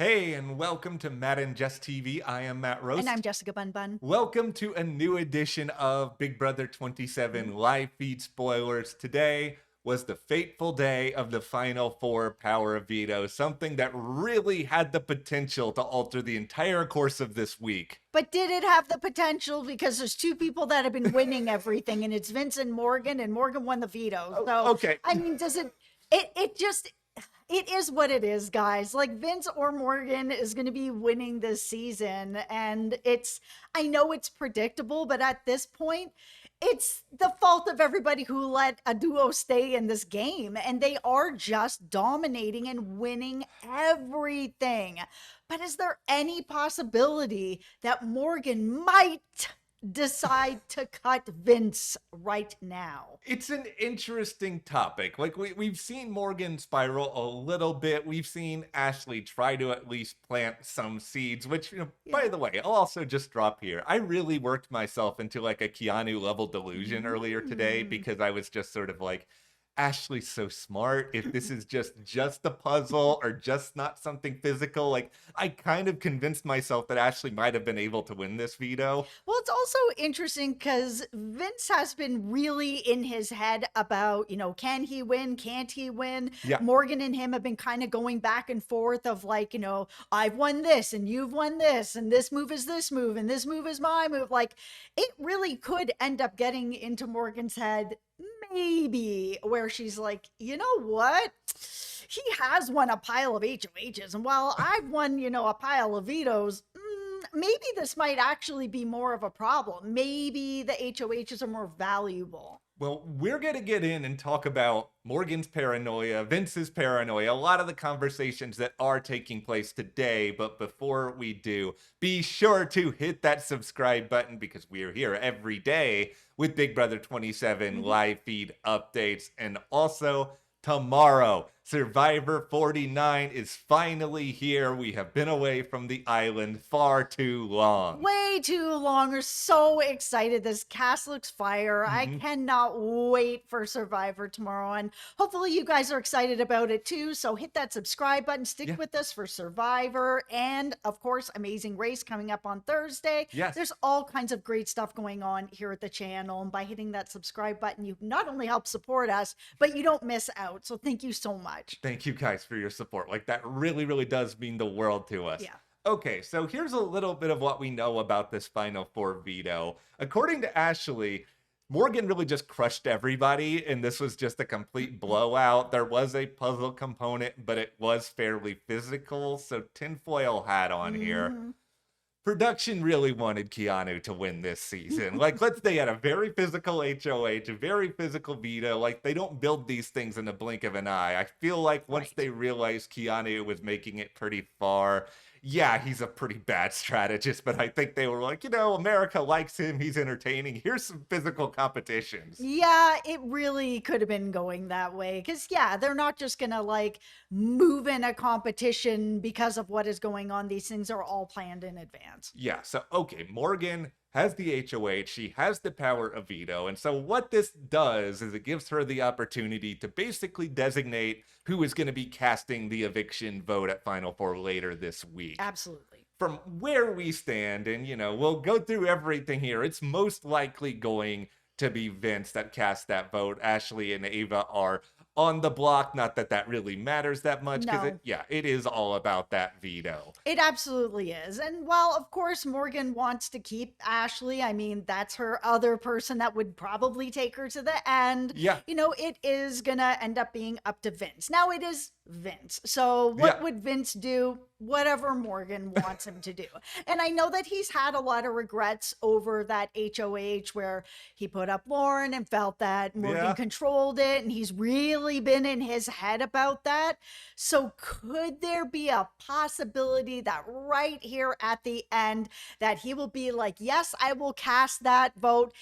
Hey, and welcome to Matt and Jess TV. I am Matt Roast. And I'm Jessica Bun Bun. Welcome to a new edition of Big Brother 27 live feed spoilers. Today was the fateful day of the final four Power of Veto, something that really had the potential to alter the entire course of this week. But did it have the potential? Because there's two people that have been winning everything, and it's Vince and Morgan won the veto. So, Okay. I mean, does it is what it is, guys. Like, Vince or Morgan is going to be winning this season. And I know it's predictable, but at this point, it's the fault of everybody who let a duo stay in this game. And they are just dominating and winning everything. But is there any possibility that Morgan might decide to cut Vince right now? It's an interesting topic. Like, we've seen Morgan spiral a little bit. We've seen Ashley try to at least plant some seeds, which, by the way, I'll also just drop here. I really worked myself into like a Keanu level delusion earlier today because I was just sort of like, Ashley's so smart. If this is just a puzzle or just not something physical, like I kind of convinced myself that Ashley might have been able to win this veto. Well, it's also interesting because Vince has been really in his head about, can he win? Can't he win? Yeah. Morgan and him have been kind of going back and forth of like, I've won this and you've won this, and this move is this move and this move is my move. Like, it really could end up getting into Morgan's head, maybe, where she's like, you know what? He has won a pile of HOHs, and while I've won, a pile of vetoes, maybe this might actually be more of a problem. Maybe the HOHs are more valuable. Well, we're going to get in and talk about Morgan's paranoia, Vince's paranoia, a lot of the conversations that are taking place today. But before we do, be sure to hit that subscribe button because we are here every day with Big Brother 27 live feed updates. And also, tomorrow, Survivor 49 is finally here. We have been away from the island far too long. Way too long. We're so excited. This cast looks fire. I cannot wait for Survivor tomorrow. And hopefully you guys are excited about it too. So hit that subscribe button. Stick with us for Survivor. And of course, Amazing Race coming up on Thursday. Yes. There's all kinds of great stuff going on here at the channel. And by hitting that subscribe button, you not only help support us, but you don't miss out. So thank you so much. Thank you guys for your support. Like, that really, really does mean the world to us. Yeah. Okay, so here's a little bit of what we know about this Final Four veto. According to Ashley, Morgan really just crushed everybody, and this was just a complete blowout. There was a puzzle component, but it was fairly physical, so tinfoil hat on here. Production really wanted Keanu to win this season. Like, they had a very physical HOH, a very physical veto. Like, they don't build these things in the blink of an eye. I feel like once they realized Keanu was making it pretty far, yeah, he's a pretty bad strategist, but I think they were like, America likes him. He's entertaining. Here's some physical competitions. Yeah, it really could have been going that way. Because, they're not just going to like move in a competition because of what is going on. These things are all planned in advance. Yeah, so, okay, Morgan has the HOH, she has the power of veto, and so what this does is it gives her the opportunity to basically designate who is going to be casting the eviction vote at Final Four later this week. Absolutely. From where we stand, and we'll go through everything here, it's most likely going to be Vince that casts that vote. Ashley and Ava are on the block. Not that that really matters that much, because it is all about that veto. It absolutely is. And while of course Morgan wants to keep Ashley, I mean, that's her other person that would probably take her to the end. Yeah. It is gonna end up being up to Vince. Now it is Vince. So what would Vince do? Whatever Morgan wants him to do. And I know that he's had a lot of regrets over that HOH where he put up Lauren and felt that Morgan controlled it, and he's really been in his head about that. So could there be a possibility that right here at the end that he will be like, yes, I will cast that vote,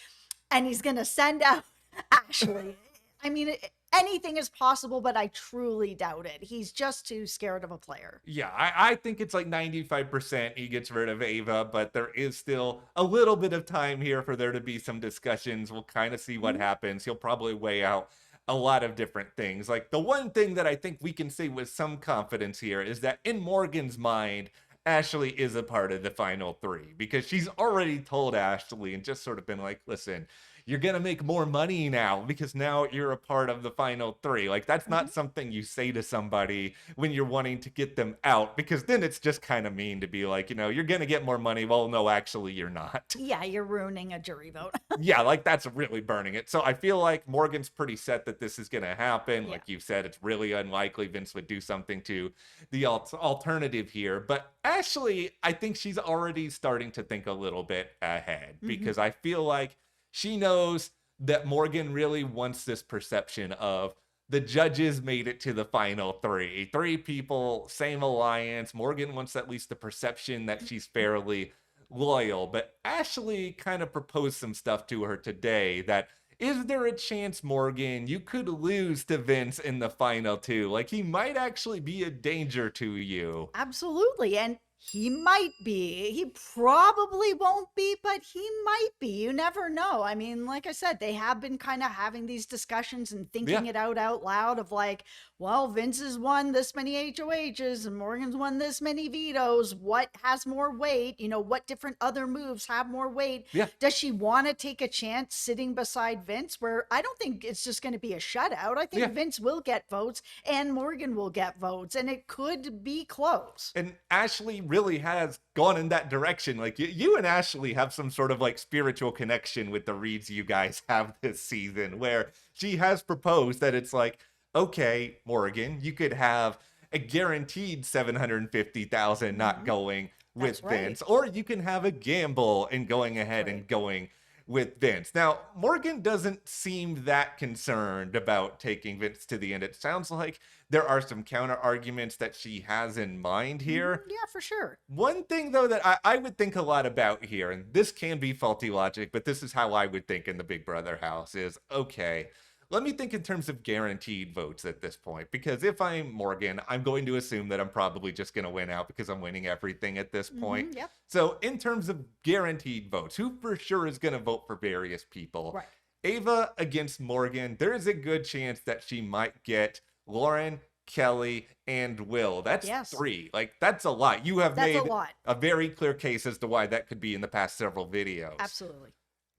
and he's going to send out Ashley? I mean, anything is possible, but I truly doubt it. He's just too scared of a player. Yeah, I think it's like 95% he gets rid of Ava, but there is still a little bit of time here for there to be some discussions. We'll kind of see what happens. He'll probably weigh out a lot of different things. Like the one thing that I think we can say with some confidence here is that in Morgan's mind, Ashley is a part of the final three because she's already told Ashley and just sort of been like, listen, you're going to make more money now because now you're a part of the final three. Like, that's not something you say to somebody when you're wanting to get them out, because then it's just kind of mean to be like, you're going to get more money. Well, no, actually, you're not. Yeah, you're ruining a jury vote. Yeah, like that's really burning it. So I feel like Morgan's pretty set that this is going to happen. Yeah. Like you said, it's really unlikely Vince would do something to the alternative here. But Ashley, I think she's already starting to think a little bit ahead because I feel like she knows that Morgan really wants this perception of the judges made it to the final three. Three people, same alliance. Morgan wants at least the perception that she's fairly loyal. But Ashley kind of proposed some stuff to her today that, is there a chance, Morgan, you could lose to Vince in the final two? Like, he might actually be a danger to you. Absolutely. And he might be. He probably won't be, but he might be. You never know. I mean, like I said, they have been kind of having these discussions and thinking it out loud of like, well, Vince has won this many HOHs and Morgan's won this many vetoes. What has more weight? What different other moves have more weight? Yeah. Does she want to take a chance sitting beside Vince, where I don't think it's just going to be a shutout. I think Vince will get votes and Morgan will get votes, and it could be close. And Ashley really has gone in that direction. Like you and Ashley have some sort of like spiritual connection with the reads you guys have this season, where she has proposed that it's like, okay, Morgan, you could have a guaranteed 750,000 not going with Vince, or you can have a gamble and going ahead and going with Vince. Now, Morgan doesn't seem that concerned about taking Vince to the end. It sounds like there are some counter arguments that she has in mind here. Yeah, for sure. One thing, though, that I would think a lot about here, and this can be faulty logic, but this is how I would think in the Big Brother house, is, okay, let me think in terms of guaranteed votes at this point, because if I'm Morgan, I'm going to assume that I'm probably just going to win out because I'm winning everything at this point. Yep. So in terms of guaranteed votes, who for sure is going to vote for various people? Right. Ava against Morgan, there is a good chance that she might get Lauren, Kelly, and Will. That's three. Like, that's a lot. You have made a very clear case as to why that could be in the past several videos. Absolutely.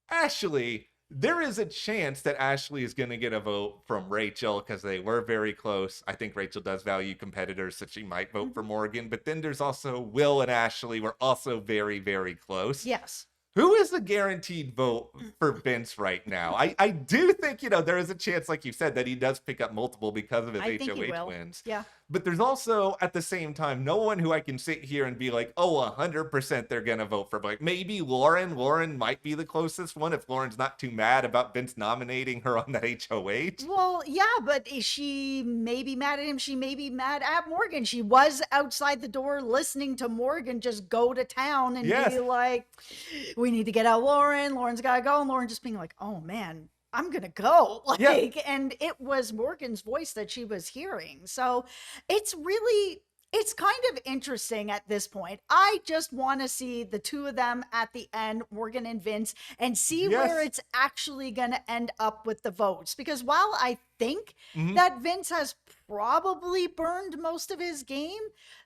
Ashley, there is a chance that Ashley is going to get a vote from Rachel because they were very close. I think Rachel does value competitors, so she might vote for Morgan. But then there's also Will and Ashley were also very, very close. Yes. Who is the guaranteed vote for Vince right now? I do think, there is a chance, like you said, that he does pick up multiple because of his HOH wins. Yeah. But there's also, at the same time, no one who I can sit here and be like, oh, 100% they're going to vote for. Like, maybe Lauren. Lauren might be the closest one if Lauren's not too mad about Vince nominating her on that HOH. Well, yeah, but she may be mad at him. She may be mad at Morgan. She was outside the door listening to Morgan just go to town and be like, we need to get out Lauren. Lauren's got to go. And Lauren just being like, oh, man, I'm going to go. And it was Morgan's voice that she was hearing. So it's kind of interesting at this point. I just want to see the two of them at the end, Morgan and Vince, and see where it's actually going to end up with the votes. Because while I think that Vince has probably burned most of his game,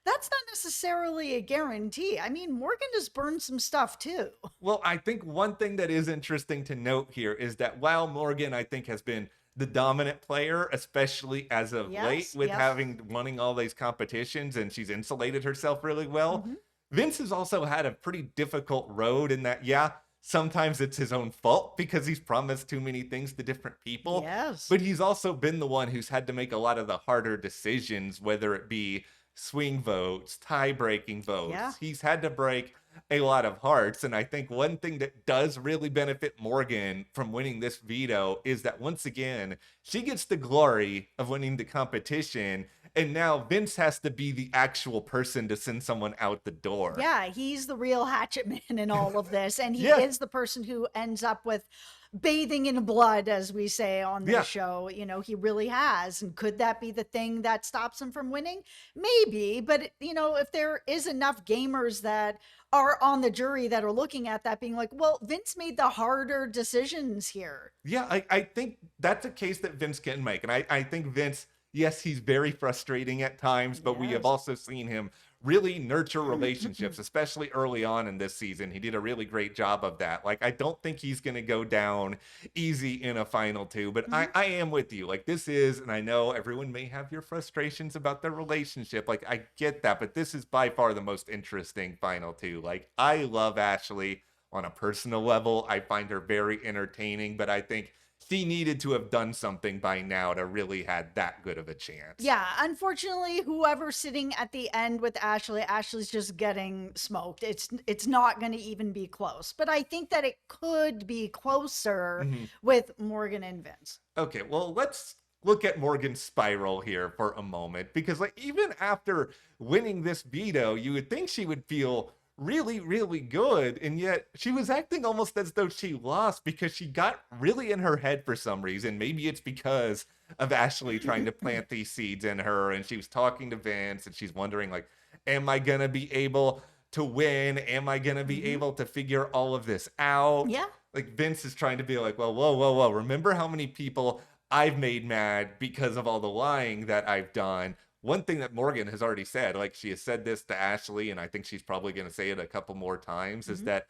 that's not necessarily a guarantee. I mean, Morgan just burned some stuff too. Well, I think one thing that is interesting to note here is that while Morgan, I think, has been the dominant player, especially as of late, with winning all these competitions, and she's insulated herself really well. Vince has also had a pretty difficult road in that, sometimes it's his own fault because he's promised too many things to different people. Yes. But he's also been the one who's had to make a lot of the harder decisions, whether it be swing votes, tie-breaking votes. Yeah. He's had to break a lot of hearts. And I think one thing that does really benefit Morgan from winning this veto is that, once again, she gets the glory of winning the competition. And now Vince has to be the actual person to send someone out the door. Yeah, he's the real hatchet man in all of this. And he is the person who ends up with bathing in blood, as we say on Yeah. this show. He really has. And could that be the thing that stops him from winning? Maybe. But, if there is enough gamers that are on the jury that are looking at that being like, well, Vince made the harder decisions here. Yeah, I think that's a case that Vince can make. And I think Vince, yes, he's very frustrating at times, but we have Yes. also seen him really nurture relationships, especially early on in this season. He did a really great job of that. Like, I don't think he's going to go down easy in a final two, but Mhm. I am with you. Like, this is, and I know everyone may have your frustrations about their relationship. Like, I get that, but this is by far the most interesting final two. Like, I love Ashley on a personal level. I find her very entertaining, but I think she needed to have done something by now to really had that good of a chance. Yeah, unfortunately, whoever's sitting at the end with Ashley's just getting smoked. It's not going to even be close. But I think that it could be closer Mhm. with Morgan and Vince. Okay, well, let's look at Morgan's spiral here for a moment, because like even after winning this veto, you would think she would feel really, really good, and yet she was acting almost as though she lost because she got really in her head for some reason. Maybe it's because of Ashley trying to plant these seeds in her, and she was talking to Vince, and she's wondering like, am I gonna be able to win? Am I gonna be Mhm. able to figure all of this out? Yeah. Like Vince is trying to be like, well, whoa, whoa, whoa. Remember how many people I've made mad because of all the lying that I've done? One thing that Morgan has already said, like she has said this to Ashley, and I think she's probably going to say it a couple more times, is Mhm. that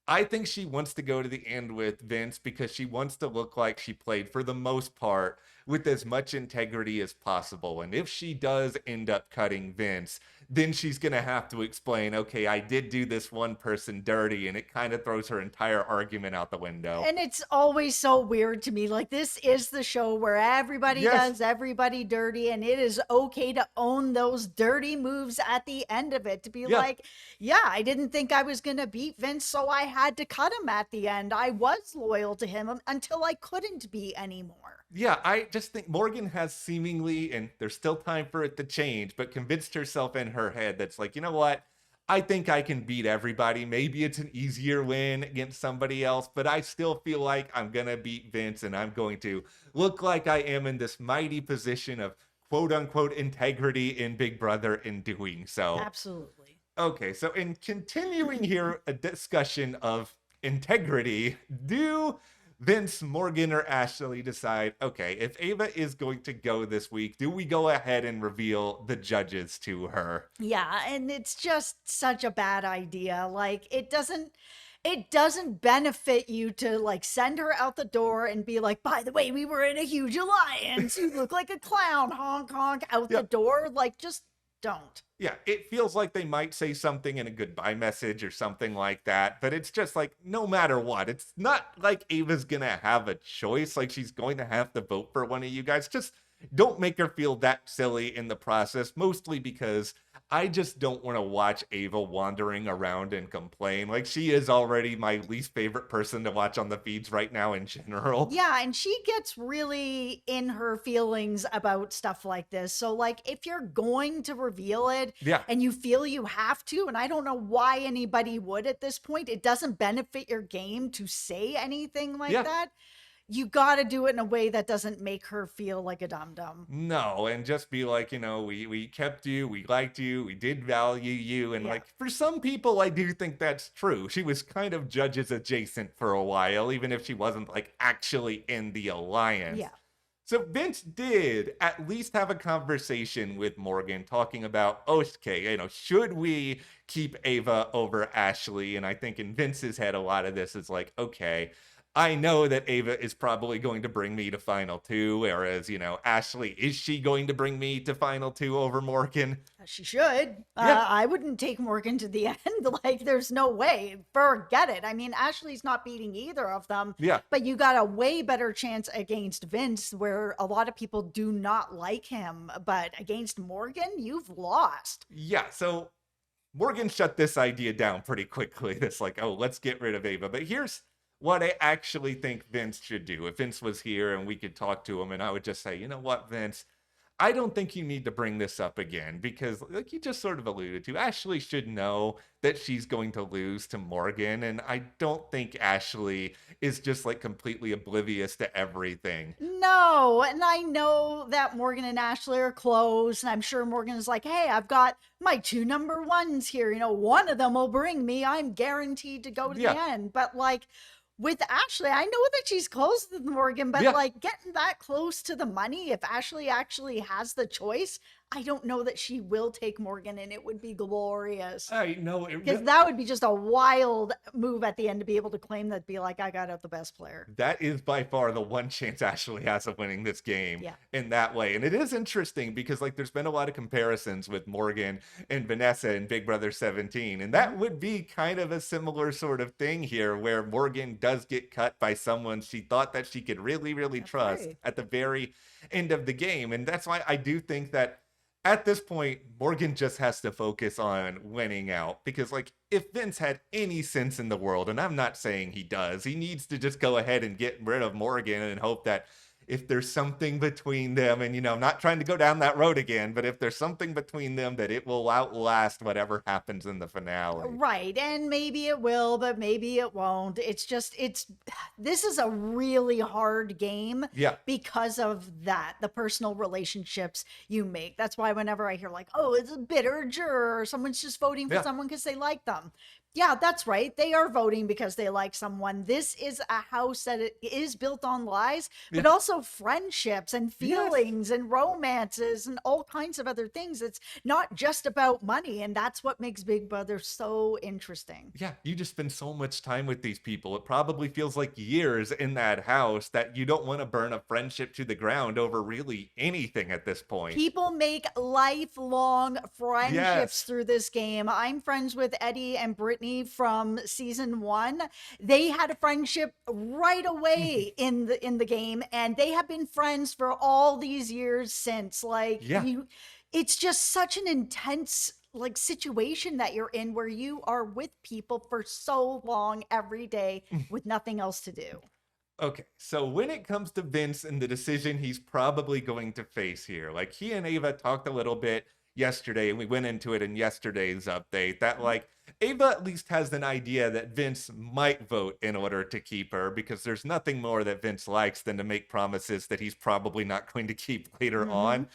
I think she wants to go to the end with Vince because she wants to look like she played for the most part with as much integrity as possible. And if she does end up cutting Vince, then she's going to have to explain, okay, I did do this one person dirty, and it kind of throws her entire argument out the window. And it's always so weird to me. Like, this is the show where everybody Yes. does everybody dirty, and it is okay to own those dirty moves at the end of it. To be Yeah. like, yeah, I didn't think I was going to beat Vince, so I had to cut him at the end. I was loyal to him until I couldn't be anymore. Yeah, I just think Morgan has seemingly, and there's still time for it to change, but convinced herself in her head that's like, you know what? I think I can beat everybody. Maybe it's an easier win against somebody else, but I still feel like I'm going to beat Vince and I'm going to look like I am in this mighty position of quote unquote integrity in Big Brother in doing so. Absolutely. Okay, so in continuing here a discussion of integrity, do Vince, Morgan, or Ashley decide, okay, if Ava is going to go this week, do we go ahead and reveal the judges to her? Yeah, and it's just such a bad idea. Like, it doesn't benefit you to like send her out the door and be like, by the way, we were in a huge alliance. You look like a clown, honk honk out the Yep. door. Like, just don't. Yeah, it feels like they might say something in a goodbye message or something like that, but it's just like no matter what, it's not like Ava's gonna have a choice, like she's going to have to vote for one of you guys. Just don't make her feel that silly in the process, mostly because I just don't want to watch Ava wandering around and complain. Like she is already my least favorite person to watch on the feeds right now in general. Yeah, and she gets really in her feelings about stuff like this. So, like, if you're going to reveal it Yeah. and you feel you have to, and I don't know why anybody would at this point, it doesn't benefit your game to say anything like Yeah. that. You got to do it in a way that doesn't make her feel like a dum dum. No, and just be like, we kept you, we liked you, we did value you. And Yeah. like for some people, I do think that's true. She was kind of judges adjacent for a while, even if she wasn't like actually in the alliance. Yeah. So Vince did at least have a conversation with Morgan talking about, okay, should we keep Ava over Ashley? And I think in Vince's head, a lot of this is like, okay, I know that Ava is probably going to bring me to final two, whereas, Ashley, is she going to bring me to final two over Morgan? She should. Yeah. I wouldn't take Morgan to the end. Like, there's no way. Forget it. I mean, Ashley's not beating either of them. Yeah. But you got a way better chance against Vince, where a lot of people do not like him. But against Morgan, you've lost. Yeah, so Morgan shut this idea down pretty quickly. That's like, oh, let's get rid of Ava. But here's what I actually think Vince should do. If Vince was here and we could talk to him, and I would just say, you know what, Vince? I don't think you need to bring this up again because, like you just sort of alluded to, Ashley should know that she's going to lose to Morgan. And I don't think Ashley is just like completely oblivious to everything. No, and I know that Morgan and Ashley are close, and I'm sure Morgan is like, hey, I've got my two number ones here. One of them will bring me. I'm guaranteed to go to Yeah. the end. But like with Ashley, I know that she's close to Morgan, but Yeah. like getting that close to the money, if Ashley actually has the choice, I don't know that she will take Morgan, and it would be glorious. I know it. Because that would be just a wild move at the end to be able to claim that, be like, I got out the best player. That is by far the one chance Ashley has of winning this game Yeah. in that way. And it is interesting because like there's been a lot of comparisons with Morgan and Vanessa in Big Brother 17. And that would be kind of a similar sort of thing here where Morgan does get cut by someone she thought that she could really, really That's trust right. at the very end of the game. And that's why I do think that at this point, Morgan just has to focus on winning out because, like, if Vince had any sense in the world, and I'm not saying he does, he needs to just go ahead and get rid of Morgan and hope that if there's something between them, and I'm not trying to go down that road again, but if there's something between them, that it will outlast whatever happens in the finale. Right. And maybe it will, but maybe it won't. This is a really hard game Yeah. because of that, the personal relationships you make. That's why whenever I hear, like, oh, it's a bitter juror, or someone's just voting for Yeah. someone because they like them. Yeah, that's right. They are voting because they like someone. This is a house that it is built on lies, but Yeah. also friendships and feelings and romances and all kinds of other things. It's not just about money. And that's what makes Big Brother so interesting. Yeah, you just spend so much time with these people. It probably feels like years in that house that you don't want to burn a friendship to the ground over really anything at this point. People make lifelong friendships Yes. through this game. I'm friends with Eddie and Brittany from season 1. They had a friendship right away in the game, and they have been friends for all these years since. Like, Yeah. it's just such an intense like situation that you're in where you are with people for so long every day with nothing else to do. Okay, so when it comes to Vince and the decision he's probably going to face here, like he and Ava talked a little bit yesterday, and we went into it in yesterday's update, that like Ava at least has an idea that Vince might vote in order to keep her because there's nothing more that Vince likes than to make promises that he's probably not going to keep later on.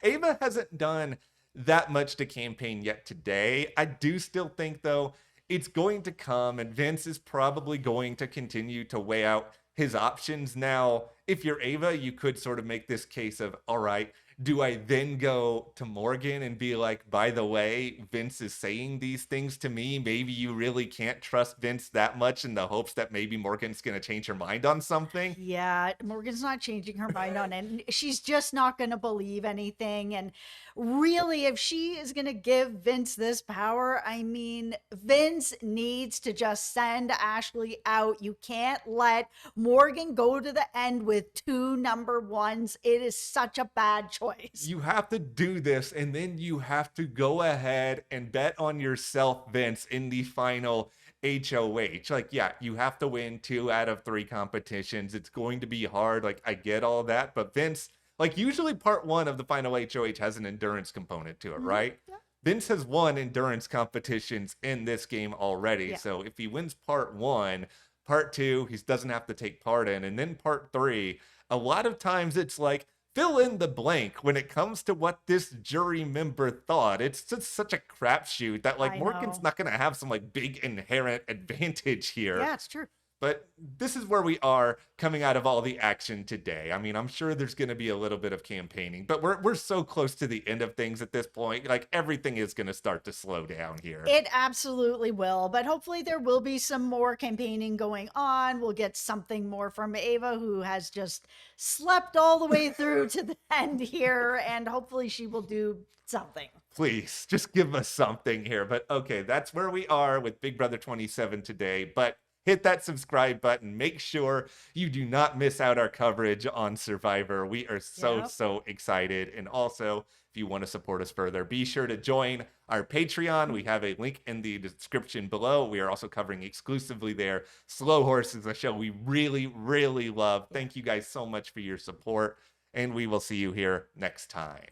Ava hasn't done that much to campaign yet today. I do still think, though, it's going to come, and Vince is probably going to continue to weigh out his options. Now, if you're Ava, you could sort of make this case of, all right, do I then go to Morgan and be like, by the way, Vince is saying these things to me. Maybe you really can't trust Vince that much in the hopes that maybe Morgan's going to change her mind on something. Yeah, Morgan's not changing her mind on it. She's just not going to believe anything. And really, if she is going to give Vince this power, I mean, Vince needs to just send Ashley out. You can't let Morgan go to the end with two number ones. It is such a bad choice. You have to do this, and then you have to go ahead and bet on yourself, Vince, in the final HOH. Like, yeah, you have to win 2 out of 3 competitions. It's going to be hard. Like, I get all that, but Vince, like, usually part 1 of the final HOH has an endurance component to it, right? Yeah. Vince has won endurance competitions in this game already. Yeah. So if he wins part 1, part 2, he doesn't have to take part in. And then part 3, a lot of times it's like, fill in the blank when it comes to what this jury member thought. It's just such a crapshoot that like I Morgan's know. not going to have some like big inherent advantage here. Yeah, it's true. But this is where we are coming out of all the action today. I mean, I'm sure there's going to be a little bit of campaigning, but we're so close to the end of things at this point. Like everything is going to start to slow down here. It absolutely will, but hopefully there will be some more campaigning going on. We'll get something more from Ava, who has just slept all the way through to the end here, and hopefully she will do something. Please, just give us something here. But okay, that's where we are with Big Brother 27 today. But hit that subscribe button. Make sure you do not miss out our coverage on Survivor. We are so excited. And also, if you want to support us further, be sure to join our Patreon. We have a link in the description below. We are also covering exclusively there. Slow Horse is a show we really, really love. Thank you guys so much for your support, and we will see you here next time.